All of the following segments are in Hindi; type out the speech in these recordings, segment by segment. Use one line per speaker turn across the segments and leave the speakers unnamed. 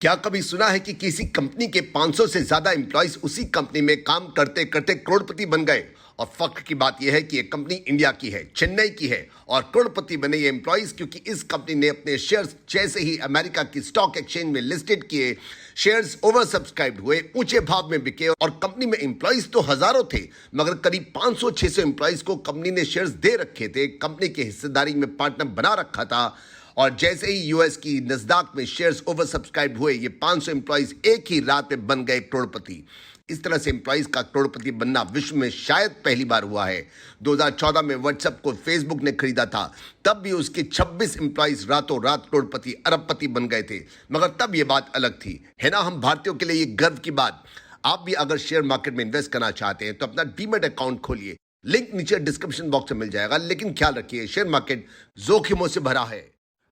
क्या कभी सुना है कि किसी कंपनी के 500 से ज्यादा एम्प्लॉयज उसी कंपनी में काम करते करते करोड़पति बन गए? और फख्र की बात यह है कि ये कंपनी इंडिया की है, चेन्नई की है और करोड़पति बने ये एम्प्लॉयज क्योंकि इस कंपनी ने अपने शेयर्स जैसे ही अमेरिका की स्टॉक एक्सचेंज में लिस्टेड किए, शेयर्स ओवर सब्सक्राइब्ड हुए, ऊंचे भाव में बिके और कंपनी में एम्प्लॉयज तो हजारों थे मगर करीब 500-600 एम्प्लॉयज को कंपनी ने शेयर्स दे रखे थे, कंपनी की हिस्सेदारी में पार्टनर बना रखा था। और जैसे ही यूएस की नस्दाक में शेयर्स ओवर सब्सक्राइब हुए, ये 500 एम्प्लॉयज एक ही रात में बन गए करोड़पति। इस तरह से एम्प्लॉयज का करोड़पति बनना विश्व में शायद पहली बार हुआ है। 2014 में व्हाट्सएप को फेसबुक ने खरीदा था, तब भी उसके 26 एम्प्लॉयज रातों रात करोड़पति अरबपति बन गए थे, मगर तब ये बात अलग थी, है ना। हम भारतीयों के लिए ये गर्व की बात। आप भी अगर शेयर मार्केट में इन्वेस्ट करना चाहते हैं तो अपना डीमैट अकाउंट खोलिए, लिंक नीचे डिस्क्रिप्शन बॉक्स में मिल जाएगा। लेकिन ख्याल रखिए, शेयर मार्केट जोखिमों से भरा है।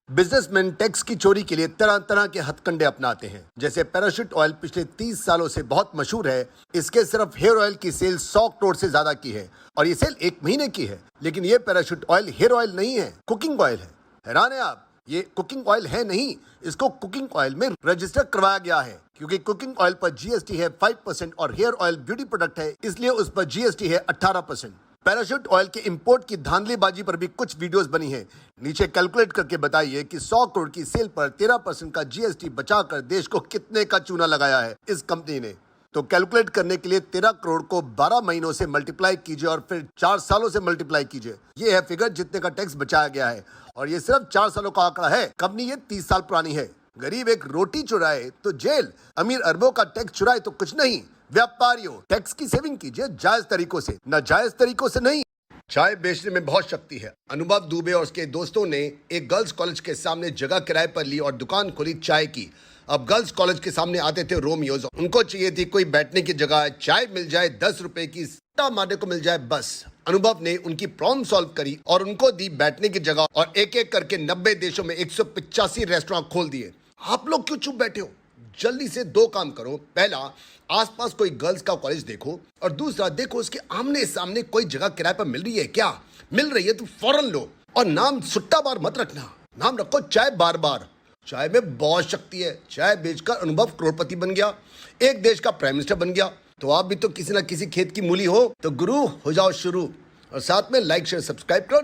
बिजनेसमैन टैक्स की चोरी के लिए तरह तरह के हथकंडे अपनाते हैं। जैसे पैराशूट ऑयल पिछले 30 सालों से बहुत मशहूर है। इसके सिर्फ हेयर ऑयल की सेल 100 करोड़ से ज्यादा की है और ये सेल 1 महीने की है। लेकिन ये पैराशूट ऑयल हेयर ऑयल नहीं है, कुकिंग ऑयल है। हैरान है आप? ये कुकिंग ऑयल है नहीं, इसको कुकिंग ऑयल में रजिस्टर करवाया गया है क्योंकि कुकिंग ऑयल पर जीएसटी है 5% और हेयर ऑयल ब्यूटी प्रोडक्ट है, इसलिए उस पर जीएसटी है 18%। पैराशूट ऑयल के इंपोर्ट की धांधलीबाजी पर भी कुछ वीडियोस बनी है। नीचे कैलकुलेट करके बताइए कि 100 करोड़ की सेल पर 13% का जीएसटी बचाकर देश को कितने का चूना लगाया है इस कंपनी ने। तो कैलकुलेट करने के लिए 13 करोड़ को 12 महीनों से मल्टीप्लाई कीजिए और फिर 4 सालों से मल्टीप्लाई कीजिए। ये है फिगर जितने का टैक्स बचाया गया है और ये सिर्फ 4 सालों का आंकड़ा है। कंपनी ये 30 साल पुरानी है। गरीब एक रोटी चुराए तो जेल, अमीर अरबों का टैक्स चुराए तो कुछ नहीं। व्यापारियों, टैक्स की सेविंग कीजिए जायज तरीकों से, नाजायज तरीकों से नहीं। चाय बेचने में बहुत शक्ति है। अनुभव दुबे और उसके दोस्तों ने एक गर्ल्स कॉलेज के सामने जगह किराए पर ली और दुकान खोली चाय की। अब गर्ल्स कॉलेज के सामने आते थे रोमियोज, उनको चाहिए थी कोई बैठने की जगह, चाय मिल जाए 10 रुपए की, सट्टा मारने को मिल जाए बस। अनुभव ने उनकी प्रॉब्लम सॉल्व करी और उनको दी बैठने की जगह और एक एक करके 90 देशों में 185 रेस्टोरेंट खोल दिए। आप लोग क्यों चुप बैठे हो? जल्दी से 2 काम करो। पहला, आसपास कोई गर्ल्स का कॉलेज देखो और दूसरा, देखो उसके आमने सामने कोई जगह किराए पर मिल रही है क्या। मिल रही है तो फौरन लो और नाम सुट्टा बार मत रखना, नाम रखो चाय बार बार। चाय में बहुत शक्ति है। चाय बेचकर अनुभव करोड़पति बन गया, एक देश का प्राइम मिनिस्टर बन गया। तो आप भी तो किसी ना किसी खेत की मूली हो, तो गुरु हो जाओ शुरू और साथ में लाइक शेयर सब्सक्राइब करो।